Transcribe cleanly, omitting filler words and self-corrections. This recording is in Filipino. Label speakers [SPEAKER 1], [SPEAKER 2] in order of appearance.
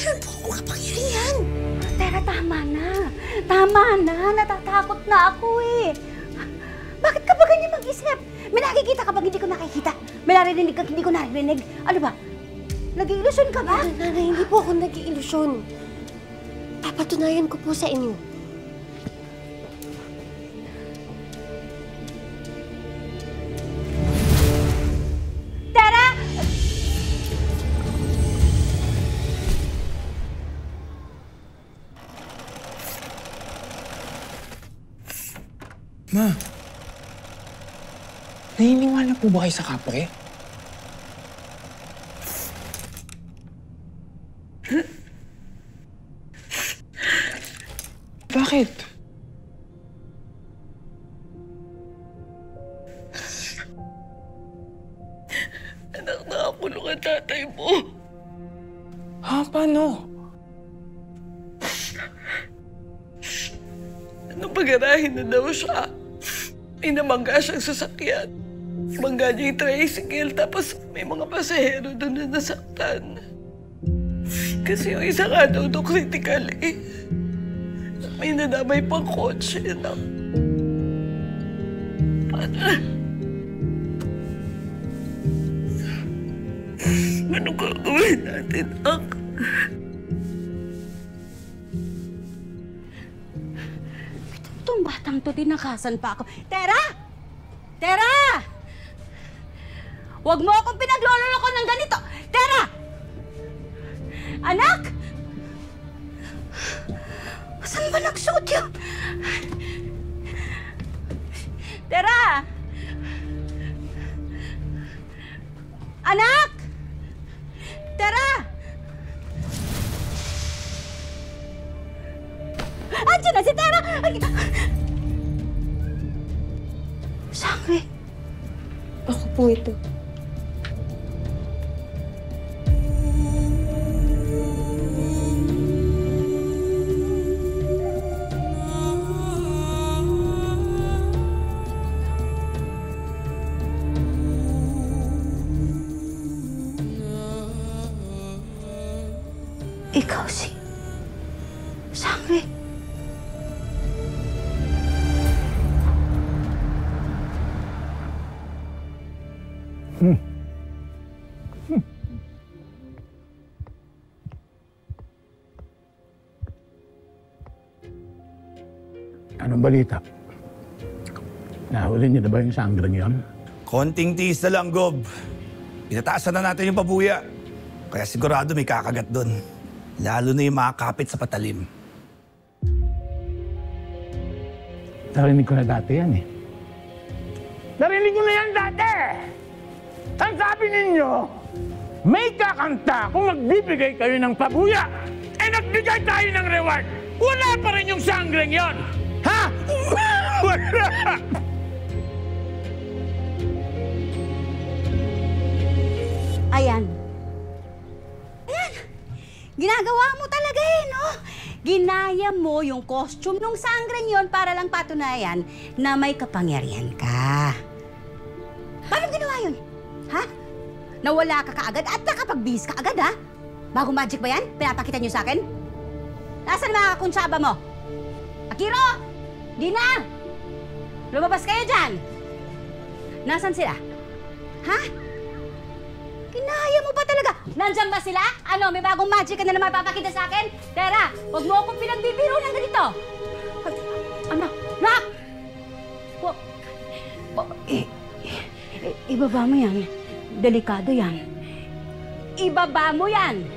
[SPEAKER 1] Meron po akong kapangyarihan.
[SPEAKER 2] Tera, tama na. Tama na. Natatakot na ako eh. Bakit ka ba ganyan mag-isip? May nakikita ka pag hindi ko nakikita? May naririnig ka hindi ko naririnig? Ano ba? Nag-iilusyon ka ba?
[SPEAKER 1] Nanay, hindi po ako nag-iilusyon. Papatunayan ko po sa inyo.
[SPEAKER 2] Tera!
[SPEAKER 3] Ma, naniniwala po ba kayo sa kapre? Bakit?
[SPEAKER 4] Anak, nakakulong ang tatay mo.
[SPEAKER 3] Ha? Paano?
[SPEAKER 4] Pag-arahin na daw siya. Inamangga siyang sasakyan. Mangga niya yung tricycle, tapos may mga pasahero doon na nasaktan. Kasi yung isa nga daw critical eh. May nadamay pang kotse na. Paano? Ano gagawin natin, Ak?
[SPEAKER 2] Itong batang to, tinakasan pa ako. Tera! Tera! Huwag mo akong pinagloloko ng ganito! Tera! Anak! Saan ba nagsuot yun? Tera! Anak! Tera! Andiyan na si Tera! Sangre.
[SPEAKER 1] Ako po ito.
[SPEAKER 2] Ikaw si Sangre.
[SPEAKER 5] Anong balita? Nahuli niyo na ba yung sangreng yon?
[SPEAKER 6] Konting tiis na lang, Gob. Pinataasan na natin yung pabuya. Kaya sigurado may kakagat doon. Lalo na yung mga kapit sa patalim.
[SPEAKER 5] Narinig ko na dati yan eh. Narinig ko na yan dati! Ang sabi ninyo, may kakanta kung magbibigay kayo ng pabuya. Eh nagbigay tayo ng reward. Wala pa rin yung sangreng yon. Ha? Wala!
[SPEAKER 2] Ayan. Ayan. Ginagawa mo talaga eh, no? Ginaya mo yung costume ng sangreng yon para lang patunayan na may kapangyarihan ka. Paano ginawa yun? Ha? Nawala ka kaagad at nakapagbihis ka agad, ha? Bago magic ba yan? Pinapakita niyo sa akin? Nasaan mga kakuntsaba mo? Akiro! Dina! Lumabas kayo dyan! Nasaan sila? Ha? Kinaya mo ba talaga? Nandyan ba sila? Ano, may bagong magic ka na naman papakita sa akin? Tera, huwag mo akong pinagbibiro ng ganito! Anak! Nak! Ibaba mo yan. Delikado yan. Ibaba mo yan!